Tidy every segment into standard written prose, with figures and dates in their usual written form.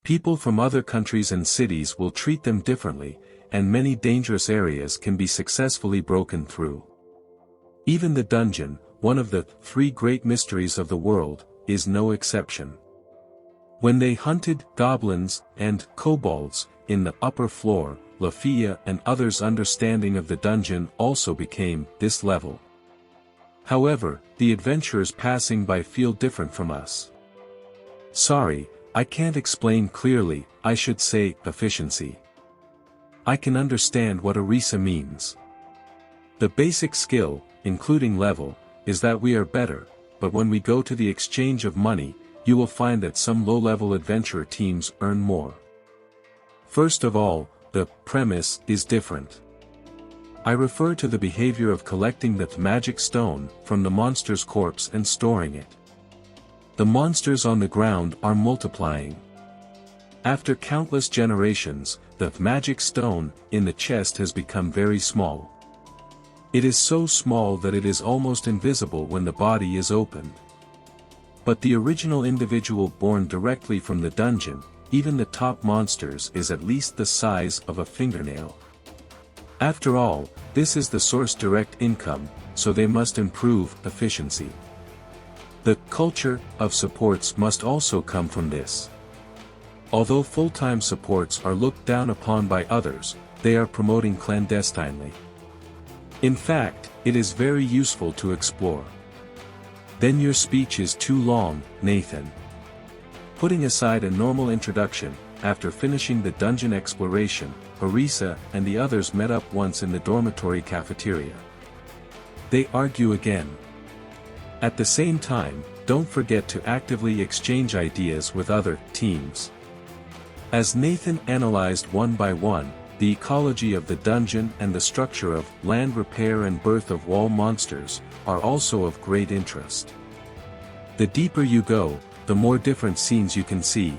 People from other countries and cities will treat them differently, and many dangerous areas can be successfully broken through. Even the dungeon, one of the 3 great mysteries of the world, is no exception. When they hunted goblins and kobolds in the upper floor, Lefiya and others' understanding of the dungeon also became this level. However, the adventurers passing by feel different from us. Sorry, I can't explain clearly, I should say efficiency. I can understand what Arisa means. The basic skill, including level, is that we are better, but when we go to the exchange of money, you will find that some low-level adventurer teams earn more. First of all, the premise is different. I refer to the behavior of collecting the magic stone from the monster's corpse and storing it. The monsters on the ground are multiplying. After countless generations, the magic stone in the chest has become very small. It is so small that it is almost invisible when the body is opened. But the original individual born directly from the dungeon, even the top monsters, is at least the size of a fingernail. After all, this is the source direct income, so they must improve efficiency. The culture of supports must also come from this. Although full-time supports are looked down upon by others, they are promoting clandestinely. In fact, it is very useful to explore. Then your speech is too long, Nathan. Putting aside a normal introduction, after finishing the dungeon exploration, Arisa and the others met up once in the dormitory cafeteria. They argue again. At the same time, don't forget to actively exchange ideas with other teams. As Nathan analyzed one by one, the ecology of the dungeon and the structure of land repair and birth of wall monsters are also of great interest. The deeper you go, the more different scenes you can see.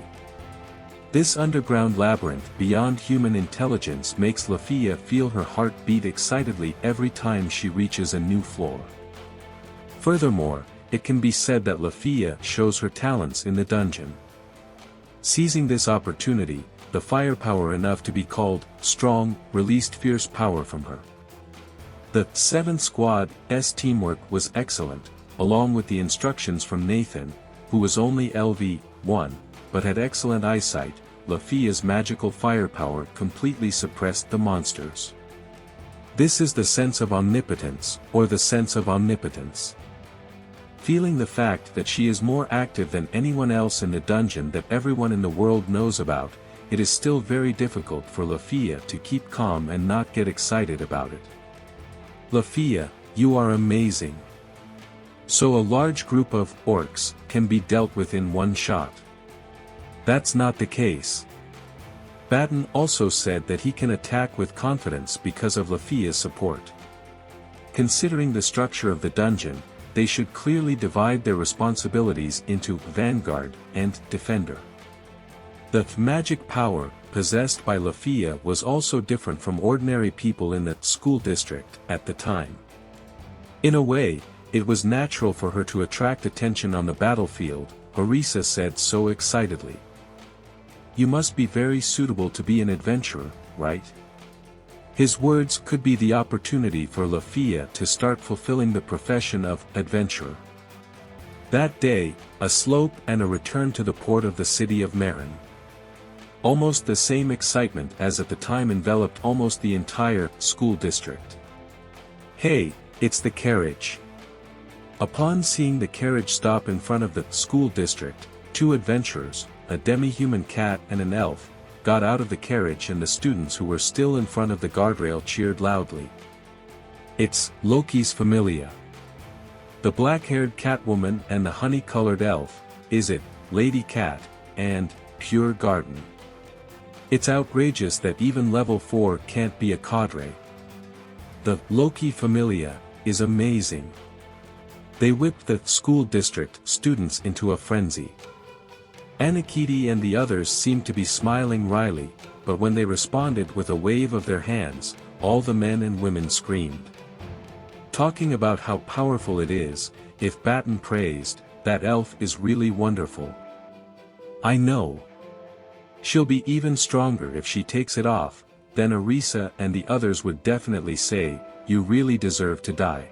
This underground labyrinth beyond human intelligence makes Lefiya feel her heart beat excitedly every time she reaches a new floor. Furthermore, it can be said that Lefiya shows her talents in the dungeon. Seizing this opportunity, the firepower enough to be called strong released fierce power from her. The 7th Squad's teamwork was excellent, along with the instructions from Nathan, who was only LV1, but had excellent eyesight. Lefiya's magical firepower completely suppressed the monsters. This is the sense of omnipotence, or the sense of omnipotence. Feeling the fact that she is more active than anyone else in the dungeon that everyone in the world knows about, it is still very difficult for Lefiya to keep calm and not get excited about it. Lefiya, you are amazing. So a large group of orcs can be dealt with in one shot. That's not the case. Batten also said that he can attack with confidence because of Lefiya's support. Considering the structure of the dungeon, they should clearly divide their responsibilities into vanguard and defender. The magic power possessed by Lefiya was also different from ordinary people in the school district at the time. In a way, it was natural for her to attract attention on the battlefield, Arisa said so excitedly. You must be very suitable to be an adventurer, right? His words could be the opportunity for Lefiya to start fulfilling the profession of adventurer. That day, a slope and a return to the port of the city of Marin. Almost the same excitement as at the time enveloped almost the entire school district. Hey, it's the carriage. Upon seeing the carriage stop in front of the school district, 2 adventurers, a demi-human cat and an elf, got out of the carriage and the students who were still in front of the guardrail cheered loudly. It's Loki's familia. The black-haired catwoman and the honey-colored elf, is it, Lady Cat, and Pure Garden. It's outrageous that even level 4 can't be a cadre. The Loki familia is amazing. They whipped the school district students into a frenzy. Anakiti and the others seemed to be smiling wryly, but when they responded with a wave of their hands, all the men and women screamed. Talking about how powerful it is, if Batten praised, that elf is really wonderful. I know. She'll be even stronger if she takes it off, then Arisa and the others would definitely say, you really deserve to die.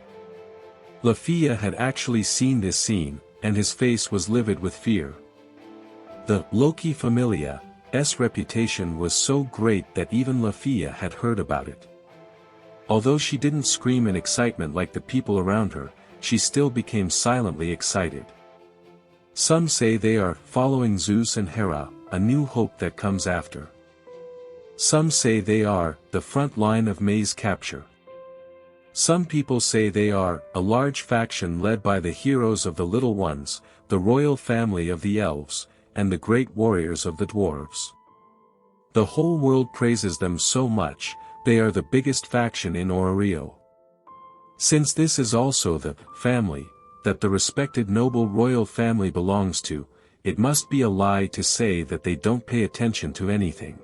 Lefiya had actually seen this scene, and his face was livid with fear. The Loki Familia's reputation was so great that even Lefiya had heard about it. Although she didn't scream in excitement like the people around her, she still became silently excited. Some say they are following Zeus and Hera, a new hope that comes after. Some say they are the front line of May's capture. Some people say they are a large faction led by the heroes of the Little Ones, the royal family of the Elves, and the great warriors of the Dwarves. The whole world praises them so much, they are the biggest faction in Orario. Since this is also the family that the respected noble royal family belongs to, it must be a lie to say that they don't pay attention to anything.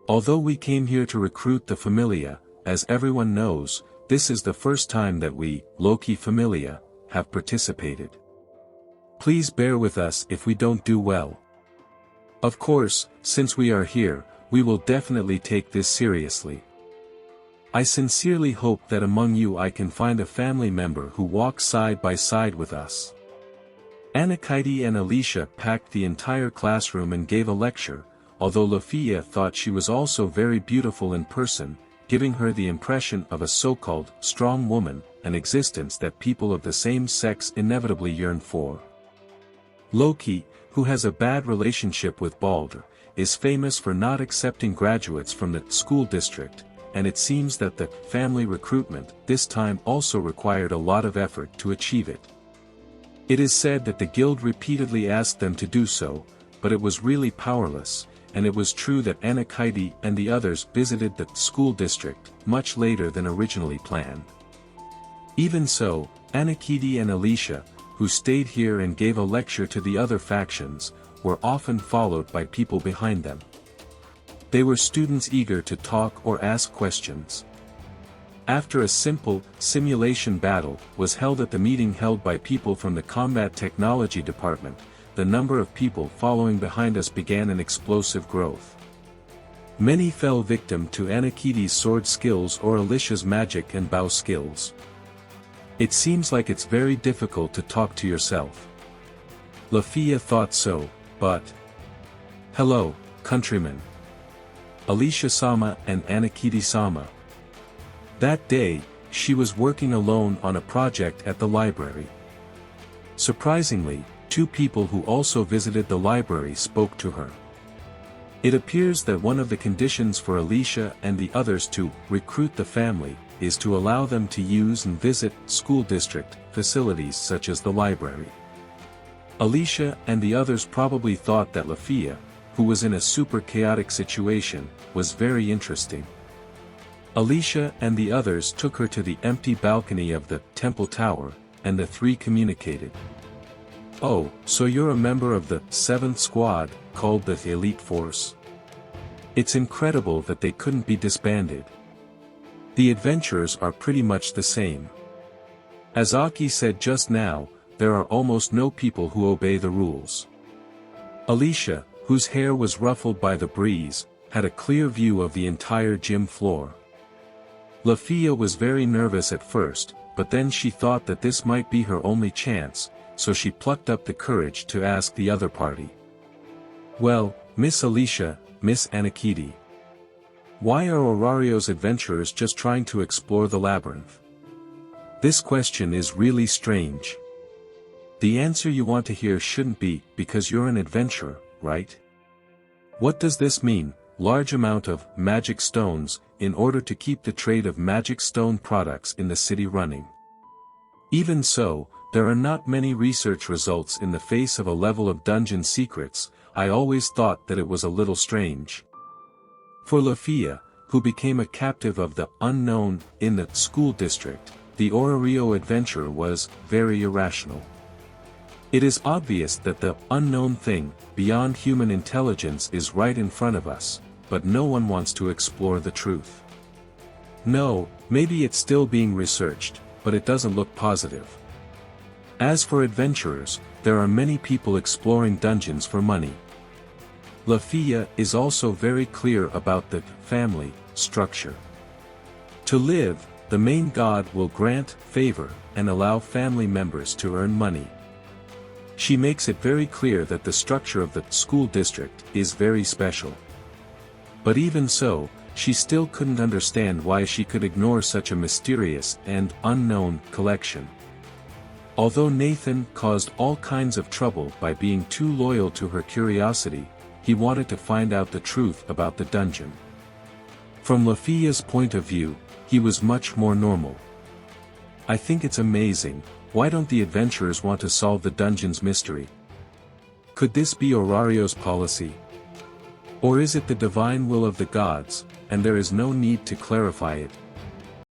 Although we came here to recruit the Familia, as everyone knows, this is the first time that we, Loki Familia, have participated. Please bear with us if we don't do well. Of course, since we are here, we will definitely take this seriously. I sincerely hope that among you I can find a family member who walks side by side with us. Anakite and Alicia packed the entire classroom and gave a lecture, although Lefiya thought she was also very beautiful in person, giving her the impression of a so-called strong woman, an existence that people of the same sex inevitably yearn for. Loki, who has a bad relationship with Balder, is famous for not accepting graduates from the school district, and it seems that the family recruitment this time also required a lot of effort to achieve it. It is said that the guild repeatedly asked them to do so, but it was really powerless, and it was true that Anakite and the others visited the school district much later than originally planned. Even so, Anakite and Alicia, who stayed here and gave a lecture to the other factions, were often followed by people behind them. They were students eager to talk or ask questions. After a simple simulation battle was held at the meeting held by people from the combat technology department, the number of people following behind us began an explosive growth. Many fell victim to Anakite's sword skills or Alicia's magic and bow skills. It seems like it's very difficult to talk to yourself. Lefiya thought so, but... Hello, countrymen. Alicia-sama and Anakite-sama. That day, she was working alone on a project at the library. Surprisingly, two people who also visited the library spoke to her. It appears that one of the conditions for Alicia and the others to recruit the family is to allow them to use and visit school district facilities such as the library. Alicia and the others probably thought that Lefiya, who was in a super chaotic situation, was very interesting. Alicia and the others took her to the empty balcony of the temple tower, and the three communicated. Oh, so you're a member of the 7th squad, called the Elite Force? It's incredible that they couldn't be disbanded. The adventurers are pretty much the same. As Aki said just now, there are almost no people who obey the rules. Alicia, whose hair was ruffled by the breeze, had a clear view of the entire gym floor. Lefiya was very nervous at first, but then she thought that this might be her only chance, so she plucked up the courage to ask the other party. Well, Miss Alicia, Miss Anakite. Why are Orario's adventurers just trying to explore the labyrinth? This question is really strange. The answer you want to hear shouldn't be, because you're an adventurer, right? What does this mean? Large amount of magic stones, in order to keep the trade of magic stone products in the city running. Even so, there are not many research results in the face of a level of dungeon secrets. I always thought that it was a little strange. For Lefiya, who became a captive of the unknown in the school district, the Orario adventure was very irrational. It is obvious that the unknown thing, beyond human intelligence, is right in front of us, but no one wants to explore the truth. No, maybe it's still being researched, but it doesn't look positive. As for adventurers, there are many people exploring dungeons for money. Lefiya is also very clear about the family structure. To live, the main god will grant favor and allow family members to earn money. She makes it very clear that the structure of the school district is very special. But even so, she still couldn't understand why she could ignore such a mysterious and unknown collection. Although Nathan caused all kinds of trouble by being too loyal to her curiosity, he wanted to find out the truth about the dungeon. From Lefiya's point of view, he was much more normal. I think it's amazing, why don't the adventurers want to solve the dungeon's mystery? Could this be Orario's policy? Or is it the divine will of the gods, and there is no need to clarify it?